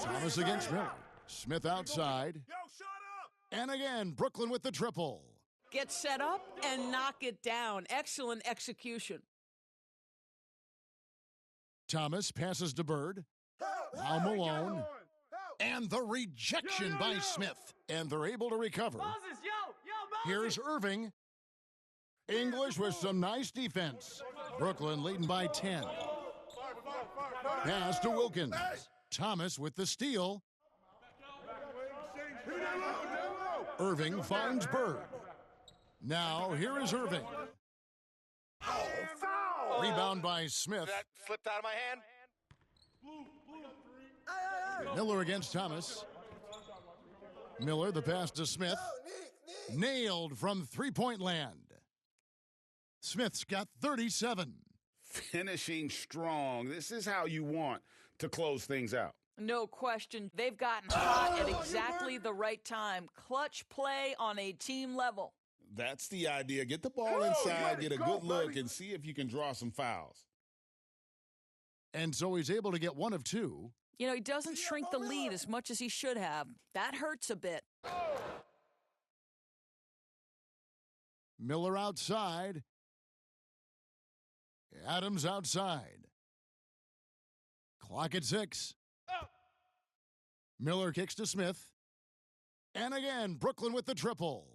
Thomas against Miller. Smith outside. And again, Brooklyn with the triple. Get set up and knock it down. Excellent execution. Thomas passes to Bird. Now Malone. And the rejection by Smith. And they're able to recover. Here's Irving. English with some nice defense. Brooklyn leading by 10. Pass to Wilkins. Thomas with the steal. Irving finds Bird. Now here is Irving. Rebound by Smith. That slipped out of my hand. Miller against Thomas. Miller, the pass to Smith. Nailed from three-point land. Smith's got 37. Finishing strong. This is how you want to close things out. No question. They've gotten hot at exactly the right time. Clutch play on a team level. That's the idea. Get the ball inside, get a good look, and see if you can draw some fouls. And so he's able to get one of two. You know, he doesn't shrink the lead as much as he should have. That hurts a bit. Miller outside. Adams outside. Clock at 6. Miller kicks to Smith. And again, Brooklyn with the triple.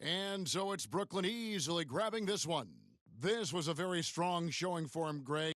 And so it's Brooklyn easily grabbing this one. This was a very strong showing for him, Greg.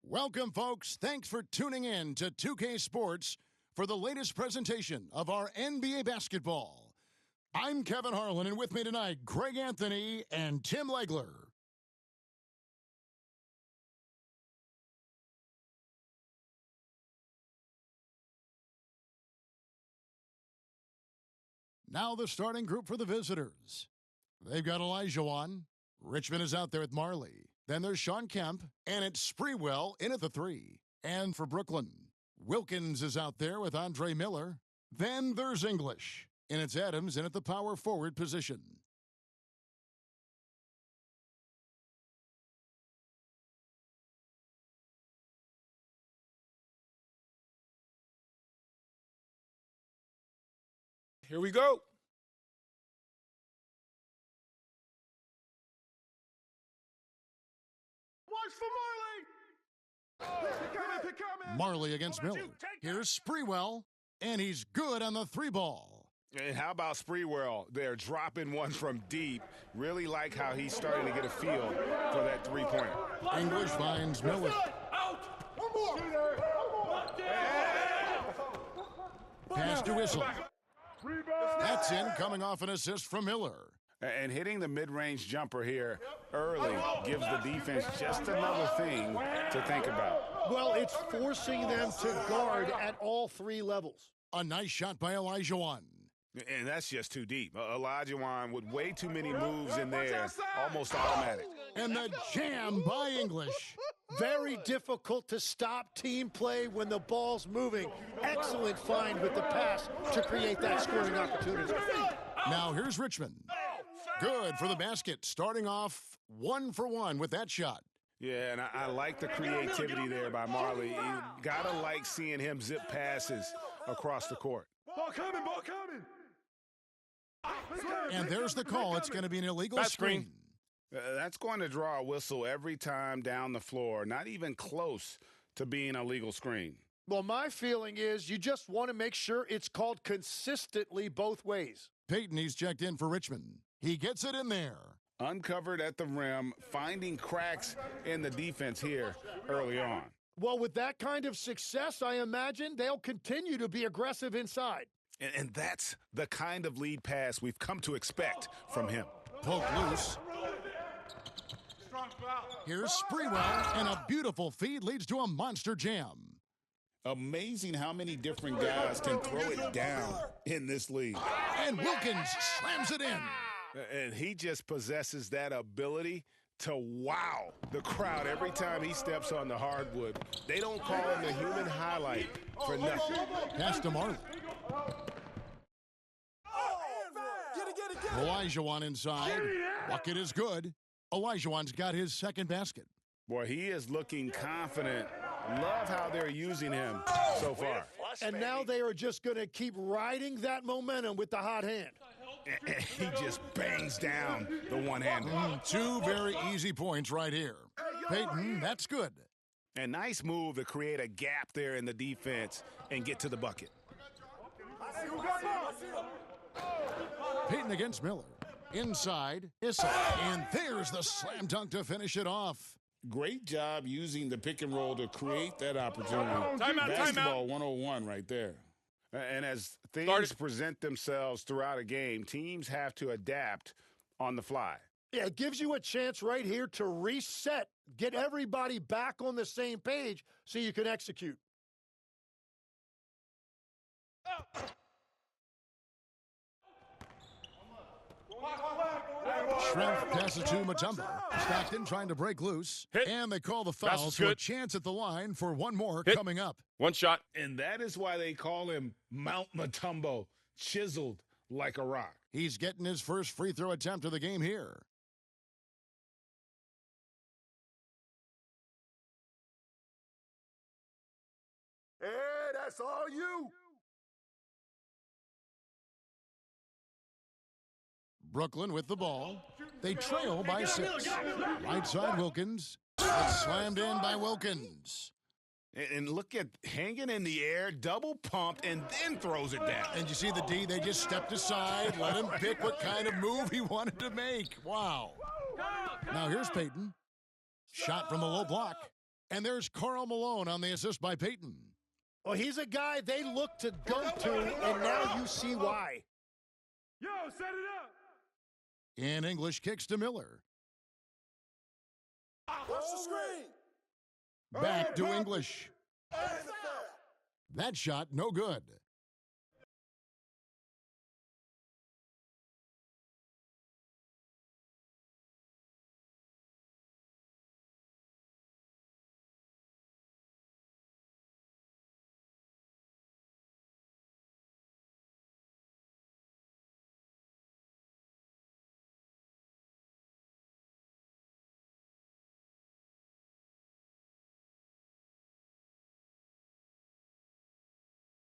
Welcome, folks. Thanks for tuning in to 2K Sports for the latest presentation of our NBA basketball. I'm Kevin Harlan, and with me tonight, Greg Anthony and Tim Legler. Now the starting group for the visitors. They've got Olajuwon. Richmond is out there with Marley. Then there's Shawn Kemp, and it's Sprewell in at the 3. And for Brooklyn, Wilkins is out there with Andre Miller. Then there's English, and it's Adams in at the power forward position. Here we go. Marley against Miller. Here's Sprewell, and he's good on the 3 ball. And how about Sprewell? They're dropping one from deep. Really like how he's starting to get a feel for that 3-pointer. English finds Miller. Pass to Whistle. That's in, coming off an assist from Miller. And hitting the mid-range jumper here early gives the defense just another thing to think about. Well, it's forcing them to guard at all 3 levels. A nice shot by Olajuwon. And that's just too deep. Olajuwon with way too many moves in there, almost automatic. And the jam by English. Very difficult to stop team play when the ball's moving. Excellent find with the pass to create that scoring opportunity. Now here's Richmond. Good for the basket, starting off 1 for 1 with that shot. Yeah, and I like the creativity there by Marley. You gotta like seeing him zip passes across the court. Ball coming, ball coming. And there's the call. It's going to be an illegal screen. That's going to draw a whistle every time down the floor. Not even close to being a legal screen. Well, my feeling is you just want to make sure it's called consistently both ways. Payton, he's checked in for Richmond. He gets it in there. Uncovered at the rim, finding cracks in the defense here early on. Well, with that kind of success, I imagine they'll continue to be aggressive inside. And that's the kind of lead pass we've come to expect from him. Poke loose. Here's Sprewell, and a beautiful feed leads to a monster jam. Amazing how many different guys can throw it down in this league. And Wilkins slams it in. And he just possesses that ability to wow the crowd every time he steps on the hardwood. They don't call him the human highlight for nothing. Pass to Marley. Olajuwon inside. Bucket is good. Olajuwon's got his second basket. Boy, he is looking confident. Love how they're using him so far. And now they are just going to keep riding that momentum with the hot hand. He just bangs down the one-hander. 2 very easy points right here. Payton, that's good. A nice move to create a gap there in the defense and get to the bucket. Payton against Miller. Inside, Issa. And there's the slam dunk to finish it off. Great job using the pick and roll to create that opportunity. Basketball 101 right there. And as things present themselves throughout a game, teams have to adapt on the fly. Yeah, it gives you a chance right here to reset, get everybody back on the same page so you can execute. Schrempf passes to Mutombo. Stockton trying to break loose. Hit. And they call the foul, so a chance at the line for one more coming up. One shot. And that is why they call him Mount Mutombo, chiseled like a rock. He's getting his first free throw attempt of the game here. Hey, that's all you. Brooklyn with the ball. They trail by 6. Right side Wilkins. It's slammed in by Wilkins. And look at hanging in the air, double pumped, and then throws it down. And you see the D, they just stepped aside, let him pick what kind of move he wanted to make. Wow. Now here's Payton. Shot from the low block. And there's Karl Malone on the assist by Peyton. Well, he's a guy they look to go to, and now you see why. Yo, set it up. And English kicks to Miller. Watch the screen. Back to English. That shot, no good.